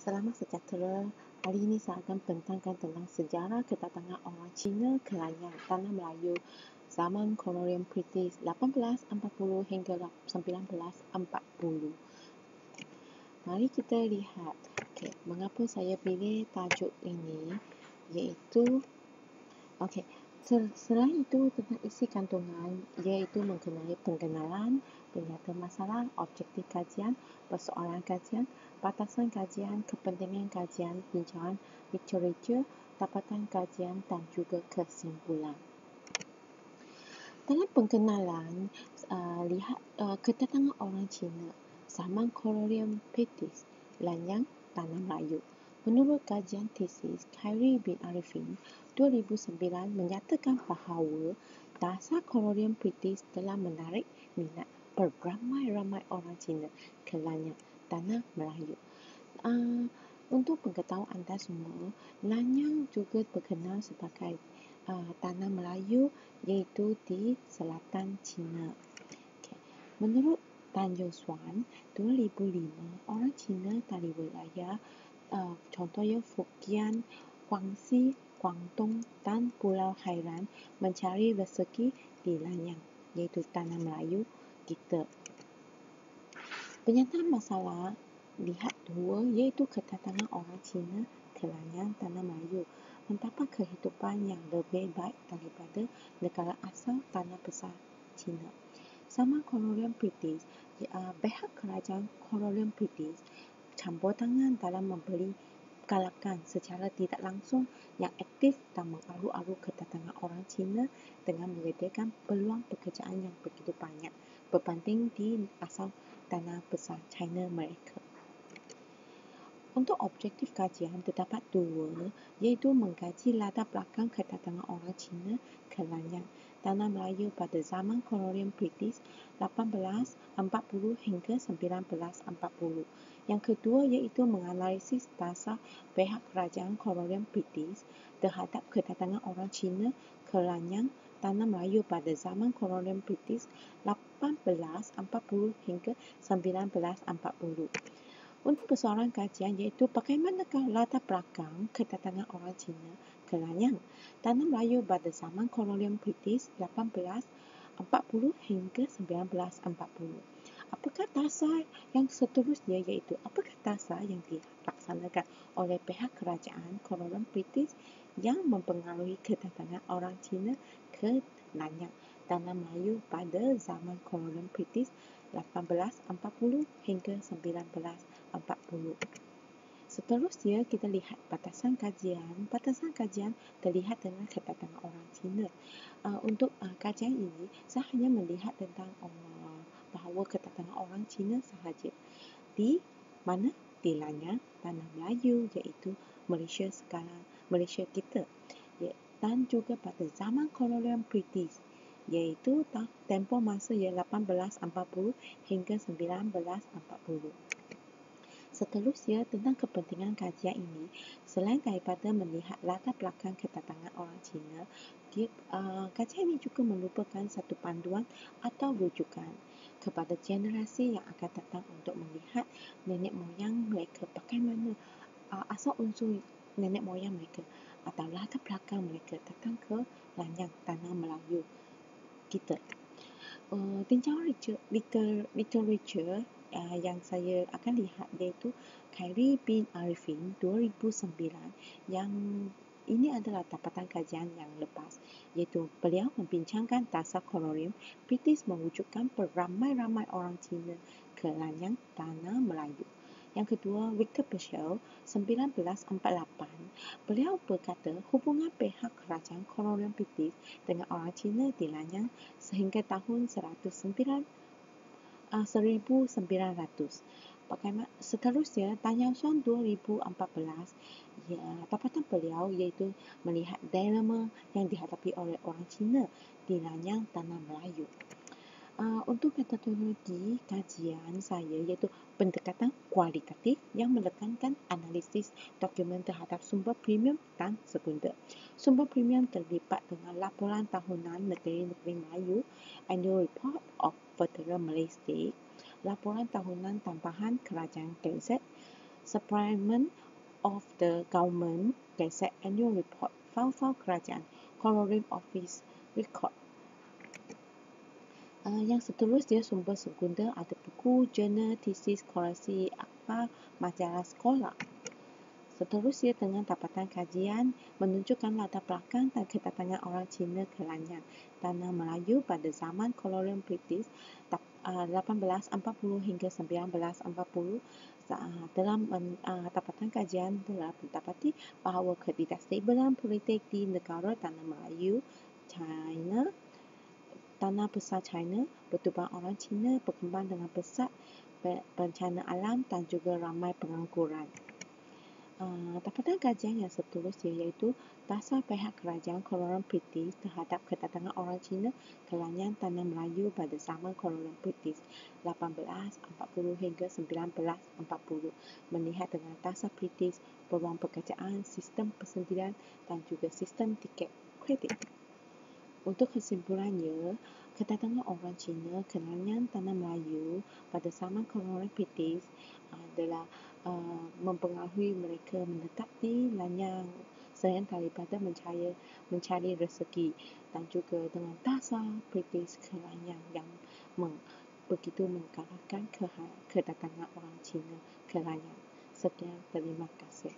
Selamat sejahtera. Hari ini saya akan bentangkan tentang sejarah kedatangan orang Cina ke Lanyang, Tanah Melayu zaman kolonial British 1840 hingga 1940. Mari kita lihat mengapa saya pilih tajuk ini, iaitu selain itu tentang isi kandungan, iaitu mengenai pengenalan, penyata masalah, objektif kajian, persoalan kajian, batasan kajian, kepentingan kajian, bincangan literatur, dapatan kajian dan juga kesimpulan. Dalam pengenalan, lihat kedatangan orang Cina zaman kolonial British Lanyang, Tanah Melayu. Menurut kajian tesis Khairi bin Arifin 2009 menyatakan bahawa dasar kolonial British telah menarik minat beramai-ramai orang Cina ke Lanyang, Tanah Melayu. Untuk pengetahuan anda semua, Lanyang juga terkenal sebagai Tanah Melayu, iaitu di selatan China. Menurut Tan Yau Suan 2005, orang Cina dari wilayah contohnya Fukien, Guangxi, Guangdong dan Pulau Hainan mencari rezeki di Lanyang, iaitu Tanah Melayu kita. Penyataan masalah lihat dua, iaitu kedatangan orang Cina ke Lanyang, Tanah Melayu mendapat kehidupan yang lebih baik daripada negara asal tanah besar Cina. Zaman kolonial British, pihak kerajaan kolonial British campur tangan dalam memberi galakan secara tidak langsung yang aktif dan mengalu-alu kedatangan orang Cina dengan menyediakan peluang pekerjaan yang begitu banyak berbanding di asal tanah besar China mereka. Untuk objektif kajian terdapat dua, iaitu mengkaji latar belakang kedatangan orang Cina ke Lanyang, Tanah Melayu pada zaman kolonial British 1840 hingga 1940. Yang kedua iaitu menganalisis dasar pihak kerajaan kolonial British terhadap kedatangan orang Cina ke Lanyang, Tanah Melayu pada zaman kolonial British 1840 hingga 1940. Untuk persoalan kajian iaitu bagaimanakah latar belakang kedatangan orang Cina ke Lanyang, Tanah Melayu pada zaman kolonial British 1840 hingga 1940. Apakah dasar yang seterusnya iaitu apakah dasar yang dilaksanakan oleh pihak kerajaan kolonial British yang mempengaruhi kedatangan orang Cina ke Lanyang, Tanah Melayu pada zaman kolonial British 1840 hingga 1940. Seterusnya kita lihat batasan kajian. Batasan kajian terlihat dengan kedatangan orang Cina. Untuk kajian ini, saya hanya melihat tentang bahawa kedatangan orang Cina sahaja. Di mana? Di Lanyang, Tanah Melayu, iaitu Malaysia sekarang, Malaysia kita. Dan juga pada zaman kolonial British, iaitu tempoh masa 1840 hingga 1940. Seterusnya, tentang kepentingan kajian ini, selain daripada melihat latar belakang kedatangan orang Cina, kajian ini juga merupakan satu panduan atau rujukan kepada generasi yang akan datang untuk melihat nenek moyang mereka, bagaimana asal unsur nenek moyang mereka atau latar belakang mereka datang ke Lanyang, Tanah Melayu kita. Bincangan literatur yang saya akan lihat iaitu Khairi bin Arifin 2009, yang ini adalah dapatan kajian yang lepas, iaitu beliau membincangkan dasar kolonial British mewujudkan beramai-ramai orang Cina ke Lanyang, Tanah Melayu. Yang kedua, Victor Peschel 1948, beliau berkata hubungan pihak kerajaan kolonial British dengan orang Cina di Lanyang sehingga tahun 1900. Bagaimana seterusnya, Tan Yau Suan 2014, dapatan beliau iaitu melihat dilema yang dihadapi oleh orang Cina di Lanyang, Tanah Melayu. Untuk metodologi kajian saya iaitu pendekatan kualitatif yang menekankan analisis dokumen terhadap sumber premium dan sekunder. Sumber premium terlibat dengan laporan tahunan Negeri-Negeri Melayu, Annual Report of Federal Malay State, laporan tahunan tambahan Kerajaan KZ, Supplement of the Government Gazette Annual Report, File Kerajaan, Colonial Office Record. Yang seterusnya sumber segunda ada buku, jurnal, tesis, koreksi, akhbar, majalah sekolah. Seterusnya dengan dapatan kajian menunjukkan latar belakang dan kedatangan orang Cina ke Lanyang, tanah Melayu pada zaman kolonial British 1840 hingga 1940. Dalam dapatan kajian telah mendapati bahawa ketidakstabilan politik di negara tanah Melayu, China, tanah besar China, pertubuhan orang Cina berkembang dengan pesat, bencana alam dan juga ramai pengangguran. Dapatan kajian yang seterusnya iaitu dasar pihak kerajaan kolonial British terhadap kedatangan orang Cina ke Lanyang tanah Melayu pada zaman kolonial British 1840 hingga 1940, melihat dengan dasar British, peluang pekerjaan, sistem persendirian dan juga sistem tiket kredit. Untuk kesimpulannya, kedatangan orang Cina ke Lanyang tanah Melayu pada zaman kolonial British adalah mempengaruhi mereka menetap di Lanyang selain daripada mencari rezeki, dan juga dengan dasar British ke Lanyang yang begitu menggalakkan kedatangan orang Cina ke Lanyang. Sekian, terima kasih.